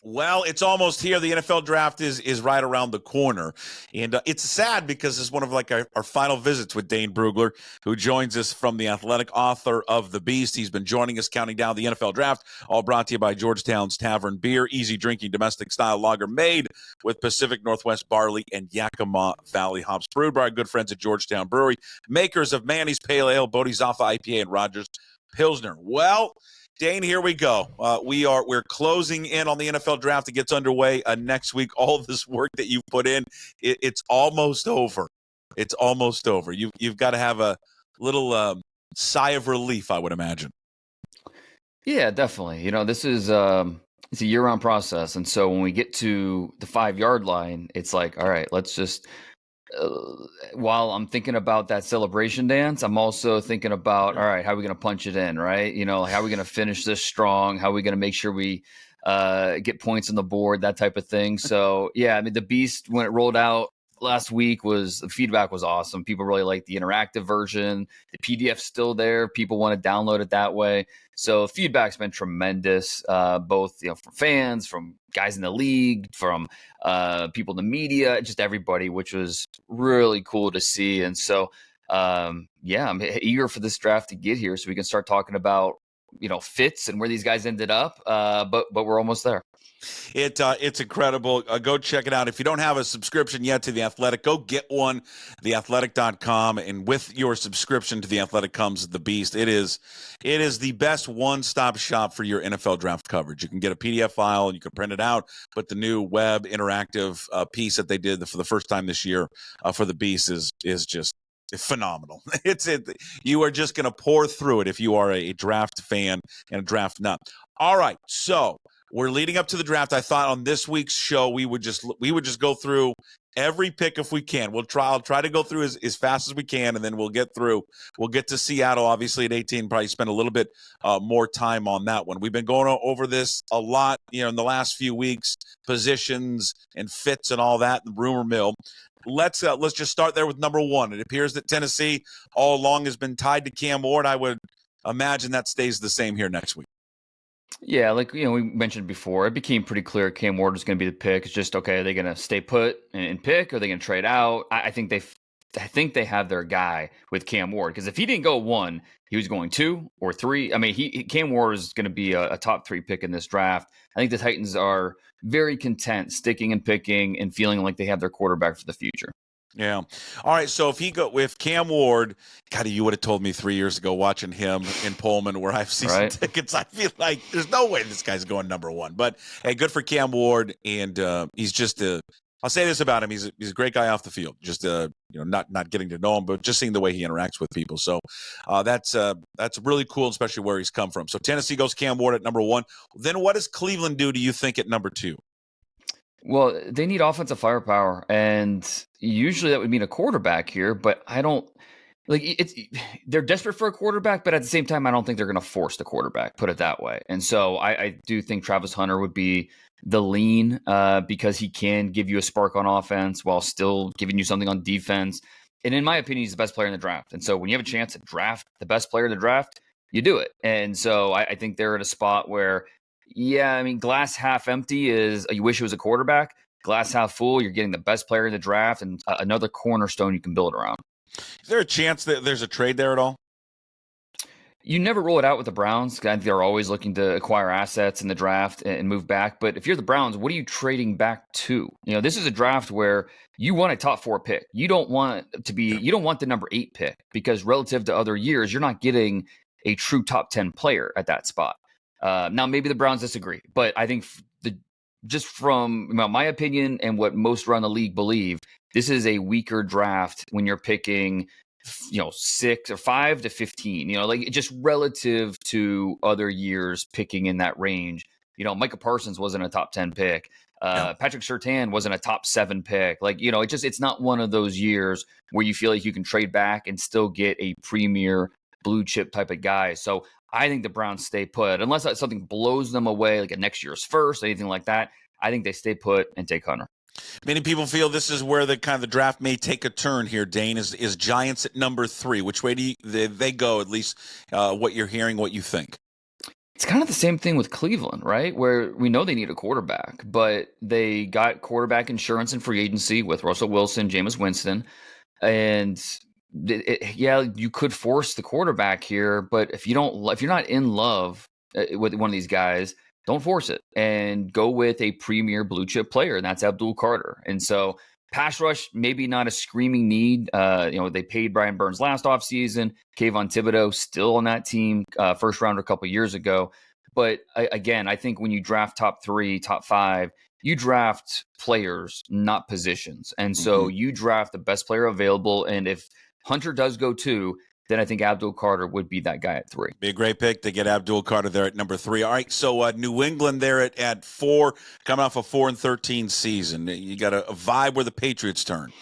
Well, it's almost here. The NFL draft is right around the corner. And it's sad because it's one of like our final visits with Dane Brugler, who joins us from The Athletic, author of The Beast. He's been joining us counting down the NFL draft, all brought to you by Georgetown's Tavern Beer, easy drinking domestic style lager made with Pacific Northwest barley and Yakima Valley hops, brewed by our good friends at Georgetown Brewery, makers of Manny's Pale Ale, Bodhisattva IPA, and Rogers Pilsner. Well, Dane, here we go. We're closing in on the NFL draft. It gets underway next week. All of this work that you've put in, it's almost over. It's almost over. You've got to have a little sigh of relief, I would imagine. Yeah, definitely. This is it's a year-round process, and so when we get to the 5-yard line, it's like, all right, let's just. While I'm thinking about that celebration dance, I'm also thinking about, all right, how are we going to punch it in, right? How are we going to finish this strong? How are we going to make sure we get points on the board, that type of thing. So, yeah, I mean, the Beast, when it rolled out last week, the feedback was awesome. People really liked the interactive version. The PDF's still there. People want to download it that way. So feedback's been tremendous, both from fans, from guys in the league, from people in the media, just everybody, which was really cool to see. And so, I'm eager for this draft to get here so we can start talking about fits and where these guys ended up. But we're almost there. It's incredible. Go check it out. If you don't have a subscription yet to The Athletic, go get one, theathletic.com. And with your subscription to The Athletic comes The Beast. It is the best one-stop shop for your NFL draft coverage. You can get a PDF file and you can print it out, but the new web interactive piece that they did for the first time this year for The Beast is just phenomenal. You are just going to pour through it if you are a draft fan and a draft nut. All right, so we're leading up to the draft. I thought on this week's show we would just go through every pick if we can. I'll try to go through as fast as we can, and then we'll get to Seattle, obviously, at 18, probably spend a little bit more time on that one. We've been going over this a lot, in the last few weeks, positions and fits and all that, the rumor mill. Let's just start there with number one. It appears that Tennessee all along has been tied to Cam Ward. I would imagine that stays the same here next week. Yeah, like we mentioned before, it became pretty clear Cam Ward was going to be the pick. It's just, okay, are they going to stay put and pick, or are they going to trade out? I think they have their guy with Cam Ward, because if he didn't go 1, he was going 2 or 3. I mean, Cam Ward is going to be a top 3 pick in this draft. I think the Titans are very content sticking and picking and feeling like they have their quarterback for the future. Yeah. All right. So if Cam Ward, God, you would have told me 3 years ago watching him in Pullman where I have season tickets, I feel like there's no way this guy's going number 1. But hey, good for Cam Ward, and he's just I'll say this about him: he's a great guy off the field. Just not getting to know him, but just seeing the way he interacts with people. So that's really cool, especially where he's come from. So Tennessee goes Cam Ward at number 1. Then what does Cleveland do you think at number 2? Well, they need offensive firepower, and usually that would mean a quarterback here, but I don't they're desperate for a quarterback, but at the same time, I don't think they're going to force the quarterback, put it that way. And so I do think Travis Hunter would be the lean because he can give you a spark on offense while still giving you something on defense. And in my opinion, he's the best player in the draft. And so when you have a chance to draft the best player in the draft, you do it. And so I think they're at a spot where, yeah, I mean, glass half empty is you wish it was a quarterback. Glass half full, you're getting the best player in the draft and another cornerstone you can build around. Is there a chance that there's a trade there at all? You never rule it out with the Browns. I think they're always looking to acquire assets in the draft and move back. But if you're the Browns, what are you trading back to? This is a draft where you want a top 4 pick. You don't want the number 8 pick, because relative to other years, you're not getting a true top 10 player at that spot. Now, maybe the Browns disagree, but I think just from my opinion and what most around the league believe, this is a weaker draft when you're picking, 6 or 5 to 15, just relative to other years picking in that range. Micah Parsons wasn't a top 10 pick. Patrick Surtain wasn't a top 7 pick. It's not one of those years where you feel like you can trade back and still get a premier blue chip type of guy. So I think the Browns stay put, unless something blows them away, like a next year's first, anything like that. I think they stay put and take Hunter. Many people feel this is where the draft may take a turn here, Dane. Is Giants at number 3? Which way do they go, at least what you're hearing, what you think? It's kind of the same thing with Cleveland, right? Where we know they need a quarterback, but they got quarterback insurance in free agency with Russell Wilson, Jameis Winston, and yeah, you could force the quarterback here, but if you're not in love with one of these guys, don't force it and go with a premier blue chip player, and that's Abdul Carter. And so pass rush, maybe not a screaming need. They paid Brian Burns last offseason. Kayvon Thibodeau still on that team, first round a couple years ago. But again, I think when you draft top 3, top 5, you draft players, not positions. And so you draft the best player available. And if Hunter does go 2, then I think Abdul Carter would be that guy at 3. Be a great pick to get Abdul Carter there at number 3. All right, so New England there at 4, coming off a 4-13 season. You got a vibe where the Patriots turn.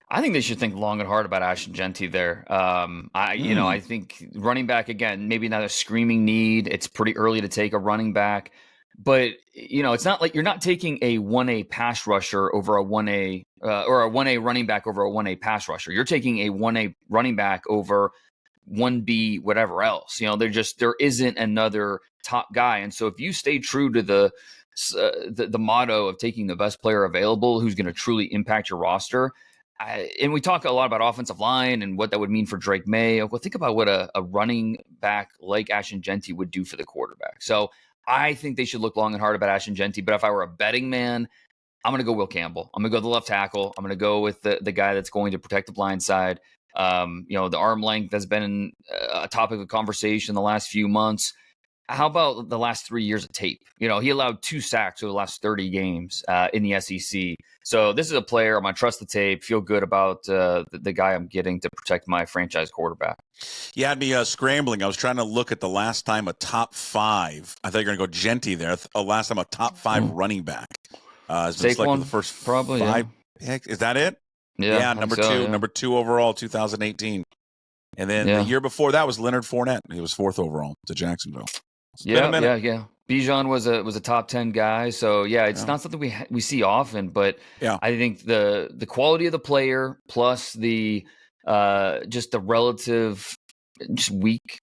I think they should think long and hard about Ashton Genty there. I think running back, again, maybe not a screaming need. It's pretty early to take a running back. But, it's not like you're not taking a 1A pass rusher over a 1A or a 1A running back over a 1A pass rusher. You're taking a 1A running back over 1B whatever else. There isn't another top guy. And so if you stay true to the motto of taking the best player available who's going to truly impact your roster, and we talk a lot about offensive line and what that would mean for Drake May. Well, think about what a running back like Ashton Genty would do for the quarterback. So I think they should look long and hard about Ashton Genty. But if I were a betting man, I'm going to go Will Campbell. I'm going to go the left tackle. I'm going to go with the guy that's going to protect the blind side. The arm length has been a topic of conversation the last few months. How about the last 3 years of tape? He allowed 2 sacks over the last 30 games in the SEC. So this is a player I'm going to trust the tape, feel good about the guy I'm getting to protect my franchise quarterback. You had me scrambling. I was trying to look at the last time a top 5. I thought you were going to go Genty there. Last time a top 5 running back. It's been selected the first probably 5. Yeah. Is that it? Yeah, number 2. Yeah. Number 2 overall, 2018. And then the year before that was Leonard Fournette. He was 4th overall to Jacksonville. Yeah. Bijan was a top 10 guy, so it's not something we see often. But I think the quality of the player plus the just the relative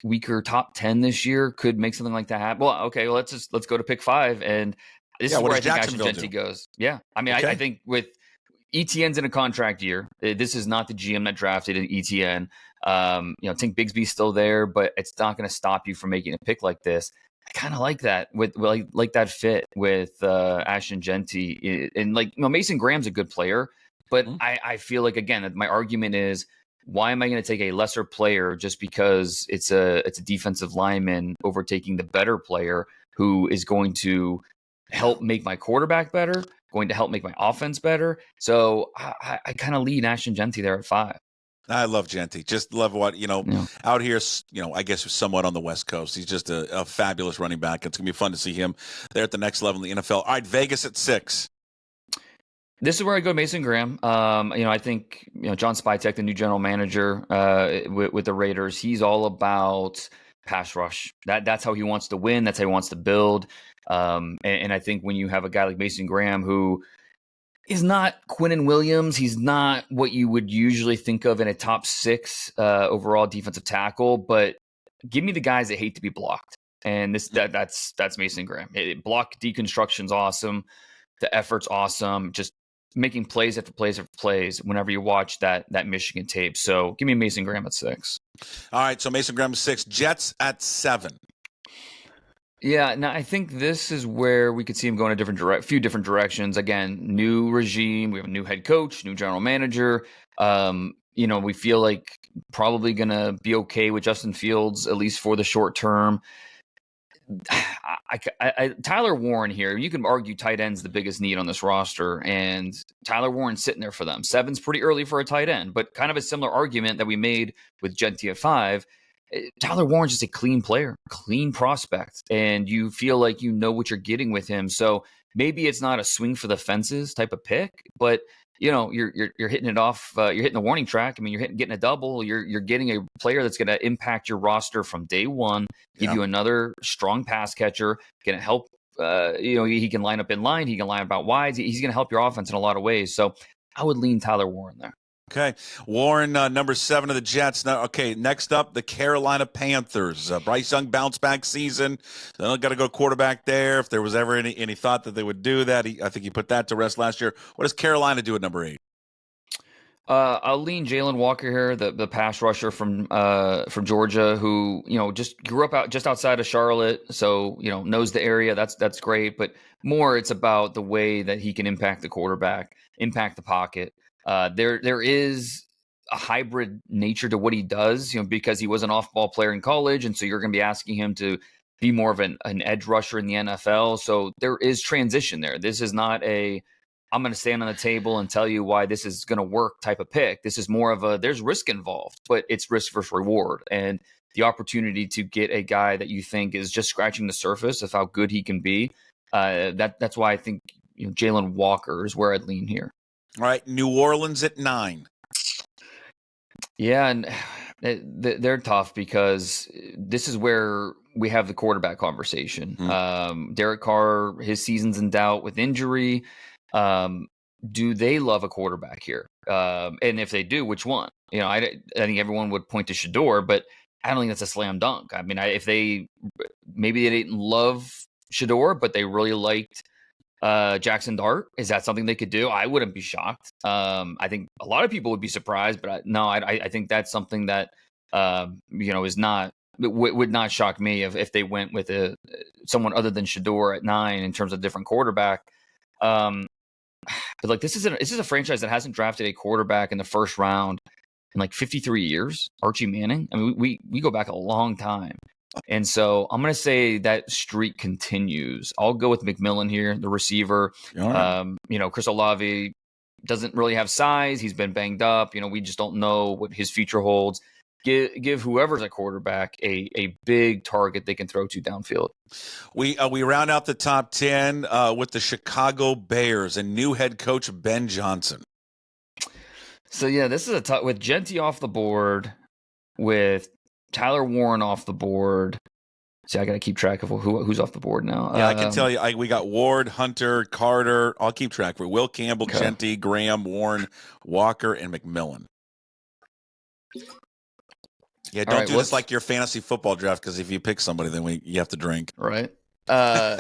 weaker top 10 this year could make something like that happen. Well, okay, let's go to pick 5, and this is where I think Ashton Genty goes. Yeah, I mean, I think with ETN's in a contract year. This is not the GM that drafted an ETN. I think Bigsby's still there, but it's not going to stop you from making a pick like this. I kind of like that like that fit with Ashton Genty, and Mason Graham's a good player, but I feel like, again, that my argument is, why am I going to take a lesser player just because it's a defensive lineman overtaking the better player who is going to help make my quarterback better, going to help make my offense better? So I kind of lead Ashton Genty there at 5. I love Genty. Just love what, out here, I guess somewhat on the West Coast. He's just a fabulous running back. It's going to be fun to see him there at the next level in the NFL. All right, Vegas at 6. This is where I go Mason Graham. I think, John Spytek, the new general manager with the Raiders, he's all about pass rush. That's how he wants to win. That's how he wants to build. And I think when you have a guy like Mason Graham, who is not Quinnen Williams, he's not what you would usually think of in a top 6 overall defensive tackle, but give me the guys that hate to be blocked. And that's Mason Graham. Block deconstruction's awesome. The effort's awesome. Just making plays after plays after plays whenever you watch that Michigan tape. So give me Mason Graham at 6. All right, so Mason Graham at 6. Jets at 7. Yeah, now I think this is where we could see him going a few different directions. Again, new regime. We have a new head coach, new general manager. We feel like probably going to be okay with Justin Fields, at least for the short term. Tyler Warren here, you can argue tight end's the biggest need on this roster, and Tyler Warren's sitting there for them. 7's pretty early for a tight end, but kind of a similar argument that we made with Genty at 5. Tyler Warren's just a clean player, clean prospect, and you feel like you know what you're getting with him. So maybe it's not a swing for the fences type of pick, but you're hitting it off. You're hitting the warning track. I mean, you're getting a double. You're getting a player that's going to impact your roster from day one. Give you another strong pass catcher. Going to help. He can line up in line. He can line up out wide. He's going to help your offense in a lot of ways. So I would lean Tyler Warren there. Okay. Warren, number 7 of the Jets. Now, okay, next up, the Carolina Panthers. Bryce Young bounce back season. Got to go quarterback there. If there was ever any thought that they would do that, I think he put that to rest last year. What does Carolina do at number 8? I'll lean Jalen Walker here, the pass rusher from Georgia, who just grew up just outside of Charlotte, so knows the area. That's great, but more it's about the way that he can impact the quarterback, impact the pocket. There is a hybrid nature to what he does, because he was an off-ball player in college, and so you're going to be asking him to be more of an edge rusher in the NFL. So there is transition there. This is not I'm going to stand on the table and tell you why this is going to work type of pick. This is more of there's risk involved, but it's risk versus reward. And the opportunity to get a guy that you think is just scratching the surface of how good he can be. That's why I think Jalen Walker is where I'd lean here. All right. New Orleans at 9. Yeah. And they're tough because this is where we have the quarterback conversation. Derek Carr, his season's in doubt with injury. Do they love a quarterback here? And if they do, which one? I think everyone would point to Shador, but I don't think that's a slam dunk. I mean, maybe they didn't love Shador, but they really liked Jackson Dart. Is that something they could do? I wouldn't be shocked. I think a lot of people would be surprised, but I think that's something that is not would not shock me if they went with someone other than Shador at 9 in terms of different quarterback. But this is a franchise that hasn't drafted a quarterback in the first round in 53 years. Archie Manning. I mean, we go back a long time, and so I'm going to say that streak continues. I'll go with McMillan here, the receiver. Right. Chris Olave doesn't really have size. He's been banged up. We just don't know what his future holds. Give whoever's a quarterback a big target they can throw to downfield. We round out the top 10 with the Chicago Bears and new head coach Ben Johnson. So yeah, this is with Genty off the board, with Tyler Warren off the board. See, I got to keep track of who's off the board now. Yeah, I can tell you. We got Ward, Hunter, Carter. I'll keep track of it. Will Campbell, okay. Genty, Graham, Warren, Walker, and McMillan. Yeah, don't do this like your fantasy football draft, because if you pick somebody, then you have to drink. Right. Well,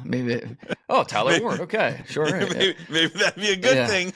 maybe. Oh, Tyler Warren. Okay, sure. Maybe that'd be a good thing.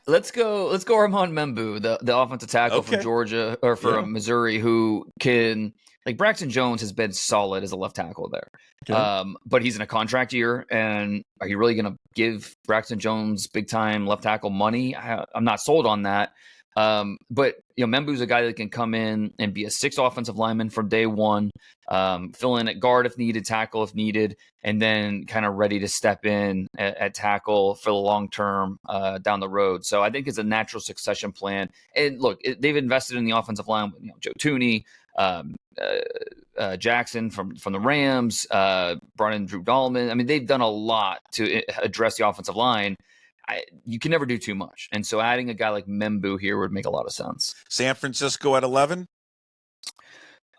Let's go Armand Membu, the offensive tackle from Georgia or from Missouri, who can Braxton Jones has been solid as a left tackle there. Okay. But he's in a contract year, and are you really going to give Braxton Jones big time left tackle money? I'm not sold on that. But Membu's a guy that can come in and be a 6 offensive lineman from day one, fill in at guard if needed, tackle if needed, and then kind of ready to step in at tackle for the long term down the road. So I think it's a natural succession plan. And look, they've invested in the offensive line with Joe Tooney, Jackson from the Rams, brought in Drew Dahlman. I mean, they've done a lot to address the offensive line. You can never do too much. And so adding a guy like Membu here would make a lot of sense. San Francisco at 11?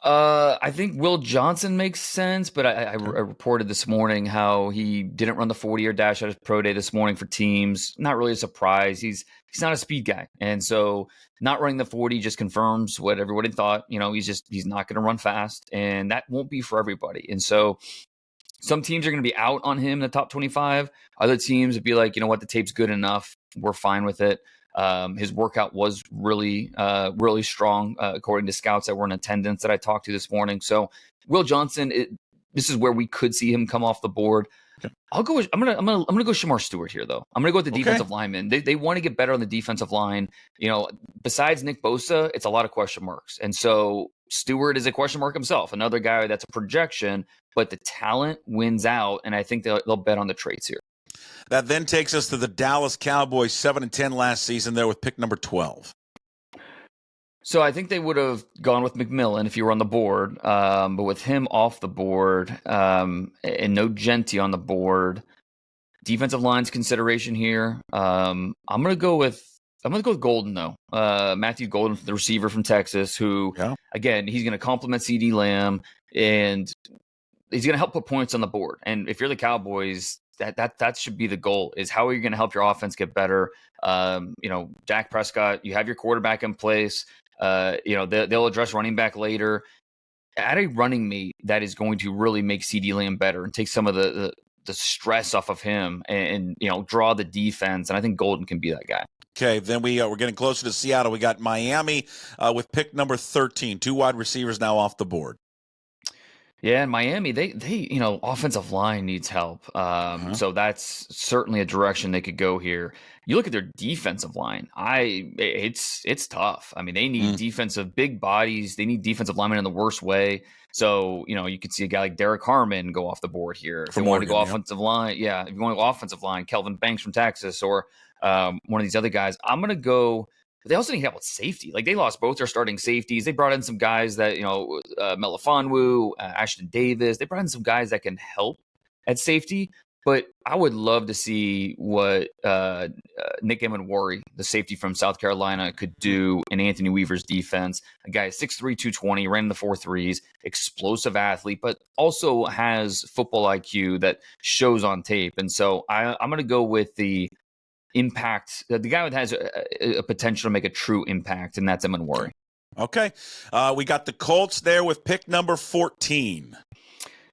I think Will Johnson makes sense, but I reported this morning how he didn't run the 40-yard dash at his pro day this morning for teams. Not really a surprise. He's not a speed guy. And so not running the 40 just confirms what everybody thought. He's not going to run fast, and that won't be for everybody. And so some teams are going to be out on him in the top 25. Other teams would be like, you know what, the tape's good enough. We're fine with it. His workout was really, really strong, according to scouts that were in attendance that I talked to this morning. So Will Johnson, this is where we could see him come off the board. Okay. I'm gonna go Shamar Stewart here, though. I'm gonna go with the defensive lineman. They want to get better on the defensive line. Besides Nick Bosa, it's a lot of question marks, and so Stewart is a question mark himself. Another guy that's a projection, but the talent wins out, and I think they'll bet on the traits here. That then takes us to the Dallas Cowboys, 7-10 last season there with pick number 12. So I think they would have gone with McMillan if you were on the board, but with him off the board and no Genty on the board, defensive line's consideration here. I'm gonna go with Golden though. Matthew Golden, the receiver from Texas, who again he's gonna complement CeeDee Lamb and he's gonna help put points on the board. And if you're the Cowboys, that should be the goal, is how are you going to help your offense get better? Dak Prescott, you have your quarterback in place. They'll address running back later. Add a running mate that is going to really make CeeDee Lamb better and take some of the stress off of him and draw the defense. And I think Golden can be that guy. Okay, then we're getting closer to Seattle. We got Miami with pick number 13. 2 wide receivers now off the board. Yeah, in Miami, they offensive line needs help. So that's certainly a direction they could go here. You look at their defensive line. It's tough. I mean, they need defensive big bodies. They need defensive linemen in the worst way. So, you could see a guy like Derek Harmon go off the board here. If you want to go offensive line, if you want to go offensive line, Kelvin Banks from Texas, or one of these other guys, I'm going to go. They also need help with safety. Like, they lost both their starting safeties. They brought in some guys that, Melifonwu, Ashton Davis. They brought in some guys that can help at safety. But I would love to see what Nick Emenwari, the safety from South Carolina, could do in Anthony Weaver's defense. A guy 6'3", 220, ran in the 4.3s, explosive athlete, but also has football IQ that shows on tape. And so I'm going to go with the impact, the guy that has a potential to make a true impact, and that's Emenwari. Okay. We got the Colts there with pick number 14.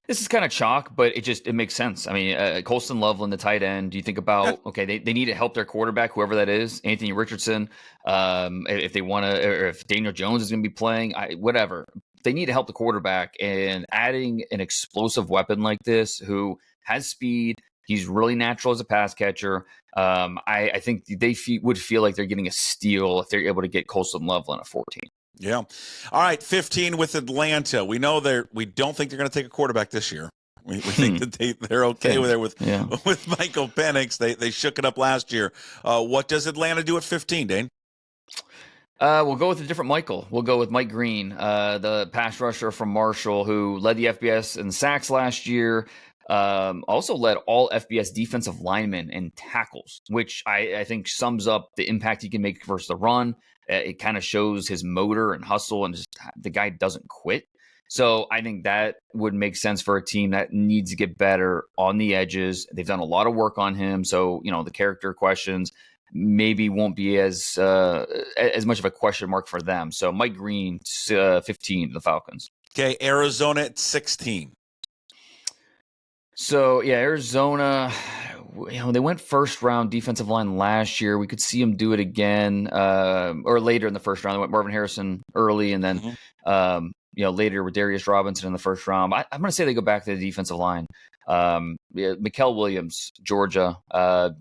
This is kind of chalk, but it makes sense. I mean, Colston Loveland, the tight end. Do you think about, they need to help their quarterback, whoever that is, Anthony Richardson, if they want to, or if Daniel Jones is going to be playing, whatever. They need to help the quarterback, and adding an explosive weapon like this who has speed. He's really natural as a pass catcher. I think they would feel like they're getting a steal if they're able to get Colston Loveland at 14. Yeah. All right, 15 with Atlanta. We know we don't think they're going to take a quarterback this year. We think that they're okay with Michael Penix. They shook it up last year. What does Atlanta do at 15, Dane? We'll go with a different Michael. We'll go with Mike Green, the pass rusher from Marshall, who led the FBS in sacks last year. Also led all FBS defensive linemen in tackles, which I think sums up the impact he can make versus the run. It kind of shows his motor and hustle, and just the guy doesn't quit. So I think that would make sense for a team that needs to get better on the edges. They've done a lot of work on him. So, the character questions maybe won't be as much of a question mark for them. So Mike Green, 15, the Falcons. Okay, Arizona at 16. So, Arizona, they went first round defensive line last year. We could see them do it again, or later in the first round. They went Marvin Harrison early, and then later with Darius Robinson in the first round. I'm going to say they go back to the defensive line. Mikael Williams, Georgia,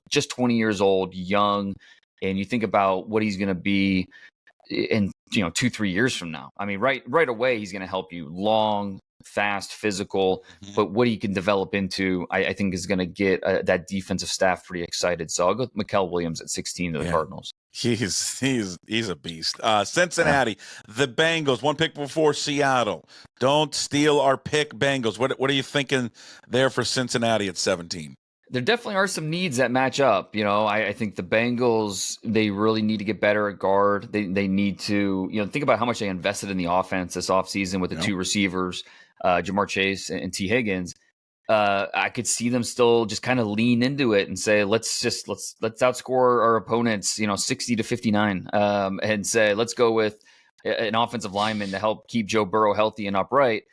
just 20 years old, young, and you think about what he's going to be in 2-3 years from now. I mean, right away he's going to help you. Long, fast, physical, but what he can develop into, I think, is going to get that defensive staff pretty excited. So I'll go with Mikael Williams at 16 to the Cardinals. He's a beast. Cincinnati, the Bengals, one pick before Seattle. Don't steal our pick, Bengals. What are you thinking there for Cincinnati at 17? There definitely are some needs that match up. I think the Bengals, they really need to get better at guard. They need to, think about how much they invested in the offense this offseason with the two receivers, Jamar Chase and T. Higgins. I could see them still just kind of lean into it and say, let's outscore our opponents, 60-59, and say, let's go with an offensive lineman to help keep Joe Burrow healthy and upright.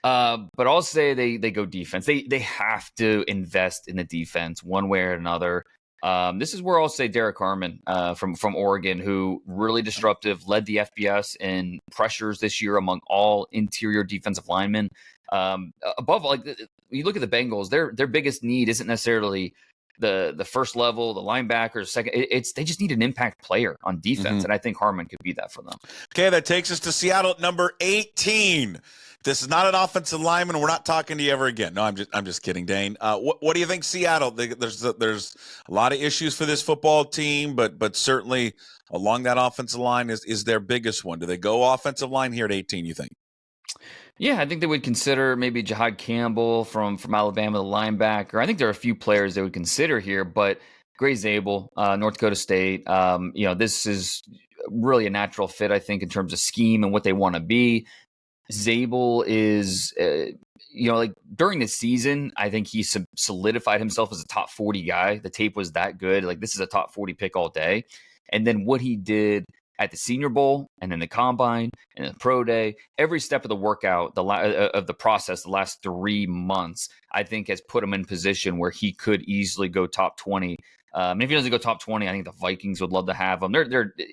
But I'll say they go defense. They have to invest in the defense one way or another. This is where I'll say Derek Harmon from Oregon, who really disruptive, led the FBS in pressures this year among all interior defensive linemen. Above, you look at the Bengals, their biggest need isn't necessarily the first level, the linebackers, second. They just need an impact player on defense, and I think Harmon could be that for them. Okay, that takes us to Seattle at number 18. This is not an offensive lineman. We're not talking to you ever again. No, I'm just kidding, Dane. What do you think, Seattle? There's a lot of issues for this football team, but certainly along that offensive line is their biggest one. Do they go offensive line here at 18, you think? Yeah, I think they would consider maybe Jahad Campbell from Alabama, the linebacker. I think there are a few players they would consider here, but Gray Zabel, North Dakota State, this is really a natural fit, I think, in terms of scheme and what they want to be. Zabel is, like during the season, I think he solidified himself as a top 40 guy. The tape was that good. Like, this is a top 40 pick all day. And then what he did at the Senior Bowl and then the Combine and the Pro Day, every step of the workout, of the process, the last 3 months, I think has put him in position where he could easily go top 20. And if he doesn't go top 20, I think the Vikings would love to have him.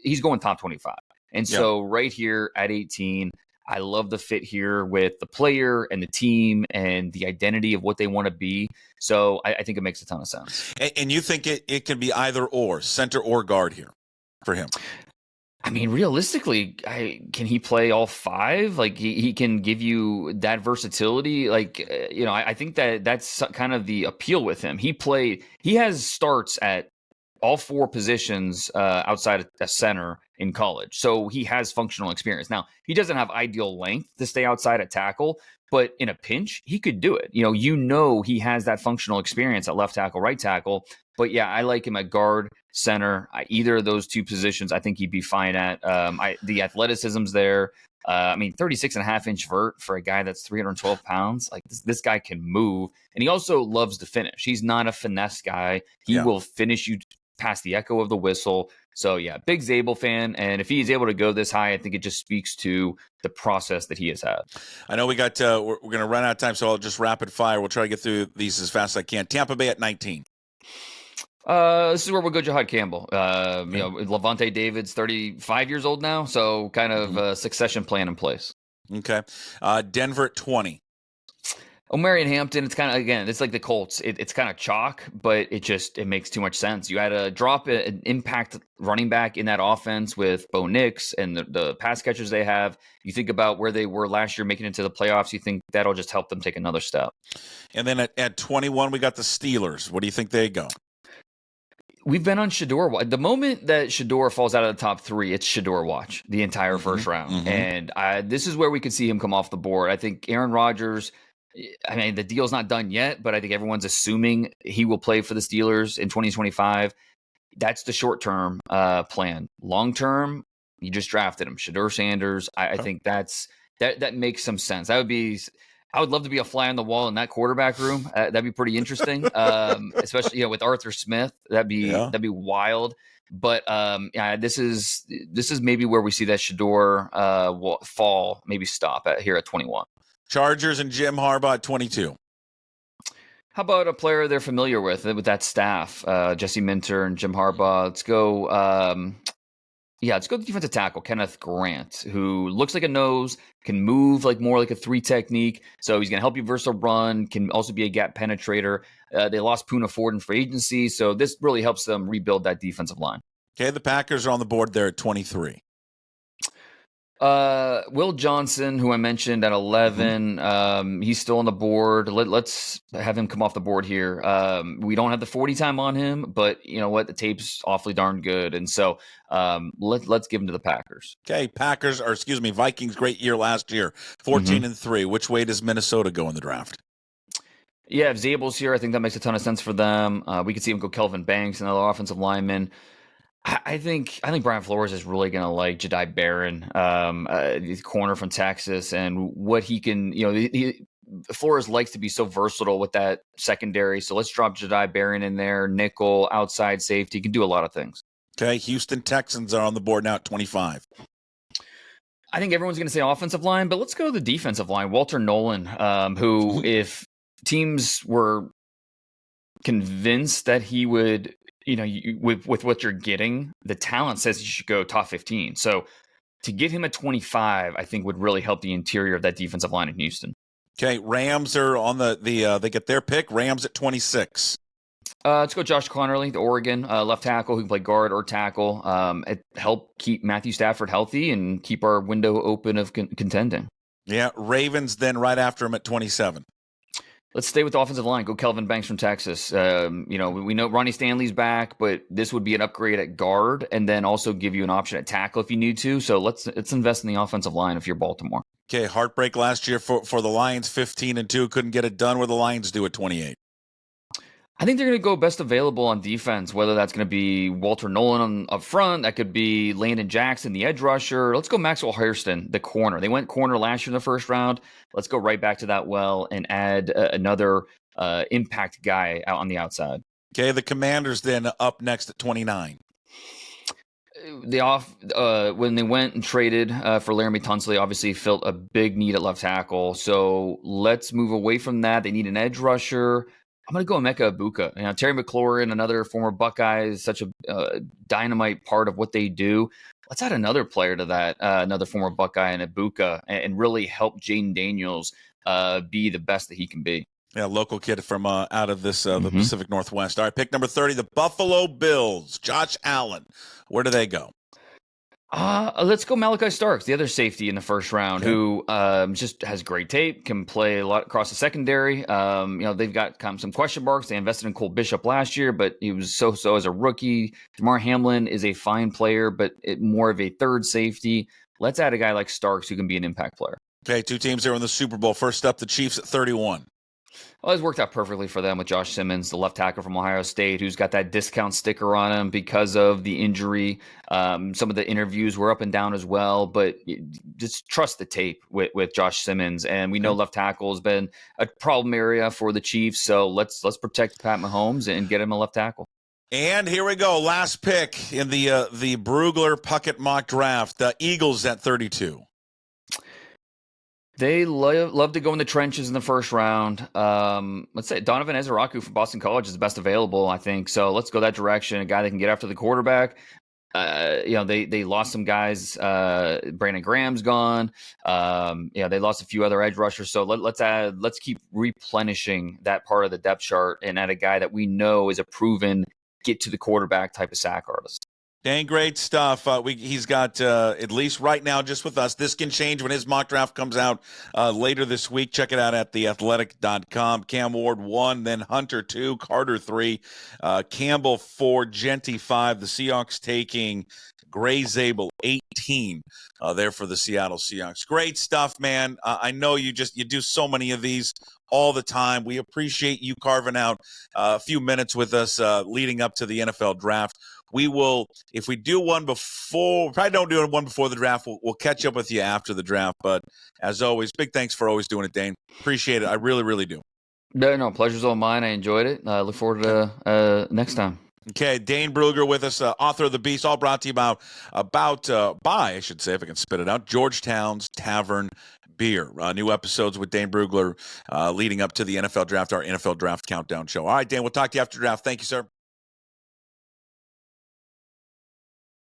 He's going top 25. And so right here at 18, I love the fit here with the player and the team and the identity of what they want to be. So I think it makes a ton of sense. And you think it can be either or, center or guard here for him? I mean, realistically, can he play all 5? Like, he can give you that versatility. Like, I think that's kind of the appeal with him. He has starts at all 4 positions outside of a center in college. So he has functional experience. Now, he doesn't have ideal length to stay outside at tackle, but in a pinch, he could do it. He has that functional experience at left tackle, right tackle. But yeah, I like him at guard, center, either of those 2 positions. I think he'd be fine at. The athleticism's there. 36.5-inch vert for a guy that's 312 pounds. Like, this guy can move, and he also loves to finish. He's not a finesse guy. He will finish you past the echo of the whistle. So yeah, big Zabel fan. And if he's able to go this high, I think it just speaks to the process that he has had. I know we got, we're going to run out of time, so I'll just rapid fire. We'll try to get through these as fast as I can. Tampa Bay at 19. This is where we'll go Jahad Campbell. Levante David's 35 years old now, so kind of a succession plan in place. Okay. Denver at 20. Marion Hampton, it's kind of, again, it's like the Colts. It's kind of chalk, but it makes too much sense. You had to drop an impact running back in that offense with Bo Nix and the pass catchers they have. You think about where they were last year making it to the playoffs, you think that'll just help them take another step. And then at 21, we got the Steelers. What do you think they go? We've been on Shador. The moment that Shador falls out of the top 3, it's Shador watch the entire first round. And this is where we could see him come off the board. I think Aaron Rodgers, the deal's not done yet, but I think everyone's assuming he will play for the Steelers in 2025. That's the short-term plan. Long-term, you just drafted him, Shador Sanders. I think that makes some sense. I would love to be a fly on the wall in that quarterback room. That'd be pretty interesting, especially with Arthur Smith. That'd be wild. But this is maybe where we see that Shador fall, maybe stop here at 21. Chargers and Jim Harbaugh at 22. How about a player they're familiar with that staff, Jesse Minter and Jim Harbaugh? Let's go. Let's go defensive tackle, Kenneth Grant, who looks like a nose, can move more like a 3 technique. So he's going to help you versus a run, can also be a gap penetrator. They lost Poona Ford in free agency, so this really helps them rebuild that defensive line. Okay, the Packers are on the board there at 23. Will Johnson, who I mentioned at 11, he's still on the board. Let's have him come off the board here. We don't have the 40 time on him, but you know what? The tape's awfully darn good. And so, let's give him to the Packers. Okay. Vikings, great year last year, 14-3. Which way does Minnesota go in the draft? Yeah, if Zabel's here, I think that makes a ton of sense for them. We could see him go Kelvin Banks, another offensive lineman. I think Brian Flores is really going to like Jedi Barron, the corner from Texas, and what he can. Flores likes to be so versatile with that secondary. So let's drop Jedi Barron in there, nickel, outside safety. He can do a lot of things. Okay, Houston Texans are on the board now at 25. I think everyone's going to say offensive line, but let's go to the defensive line. Walter Nolan, who, if teams were convinced that he would. With what you're getting, the talent says you should go top 15. So to get him at 25, I think would really help the interior of that defensive line in Houston. Okay, Rams are on they get their pick. Rams at 26. Let's go Josh Connerly, the Oregon left tackle who can play guard or tackle. Help keep Matthew Stafford healthy and keep our window open of contending. Yeah, Ravens then right after him at 27. Let's stay with the offensive line. Go Kelvin Banks from Texas. We know Ronnie Stanley's back, but this would be an upgrade at guard and then also give you an option at tackle if you need to. So let's invest in the offensive line if you're Baltimore. Okay, heartbreak last year for the Lions, 15-2. Couldn't get it done. Where the Lions do at 28. I think they're going to go best available on defense, whether that's going to be Walter Nolan up front. That could be Landon Jackson, the edge rusher. Let's go Maxwell Hairston, the corner. They went corner last year in the first round. Let's go right back to that well and add another impact guy out on the outside. Okay, the Commanders then up next at 29. When they went and traded for Laramie Tunsley, obviously felt a big need at left tackle. So let's move away from that. They need an edge rusher. I'm going to go Emeka Ibuka. Terry McLaurin, another former Buckeye, is such a dynamite part of what they do. Let's add another player to that, another former Buckeye and Ibuka, and really help Jaden Daniels be the best that he can be. Yeah, local kid from out of this the Pacific Northwest. All right, pick number 30, the Buffalo Bills. Josh Allen. Where do they go? Let's go Malachi Starks, the other safety in the first round, who just has great tape, can play a lot across the secondary. They've got some question marks. They invested in Cole Bishop last year, but he was so-so as a rookie. DeMar Hamlin is a fine player, but more of a third safety. Let's add a guy like Starks who can be an impact player. Okay, two teams there in the Super Bowl. First up, the Chiefs at 31. Well, it's worked out perfectly for them with Josh Simmons, the left tackle from Ohio State, who's got that discount sticker on him because of the injury. Some of the interviews were up and down as well, but just trust the tape with Josh Simmons. And we know left tackle has been a problem area for the Chiefs, so let's protect Pat Mahomes and get him a left tackle. And here we go, last pick in the Brugler Puckett mock draft. The Eagles at 32. They love to go in the trenches in the first round. Let's say Donovan Ezeraku from Boston College is the best available, I think. So let's go that direction. A guy that can get after the quarterback. They lost some guys. Brandon Graham's gone. They lost a few other edge rushers. So let's keep replenishing that part of the depth chart and add a guy that we know is a proven get to the quarterback type of sack artist. Dang, great stuff. He's got, at least right now, just with us. This can change when his mock draft comes out later this week. Check it out at theathletic.com. Cam Ward 1, then Hunter 2, Carter 3, Campbell 4, Genty 5. The Seahawks taking Gray Zabel 18 there for the Seattle Seahawks. Great stuff, man. I know you do so many of these all the time. We appreciate you carving out a few minutes with us leading up to the NFL draft. We will, if we do one before, probably don't do one before the draft, we'll catch up with you after the draft. But as always, big thanks for always doing it, Dane. Appreciate it. I really, really do. No, pleasure's all mine. I enjoyed it. I look forward to next time. Okay, Dane Brugler with us, author of The Beast, all brought to you by, I should say, if I can spit it out, Georgetown's Tavern Beer. New episodes with Dane Brugler leading up to the NFL draft, our NFL draft countdown show. All right, Dane, we'll talk to you after draft. Thank you, sir.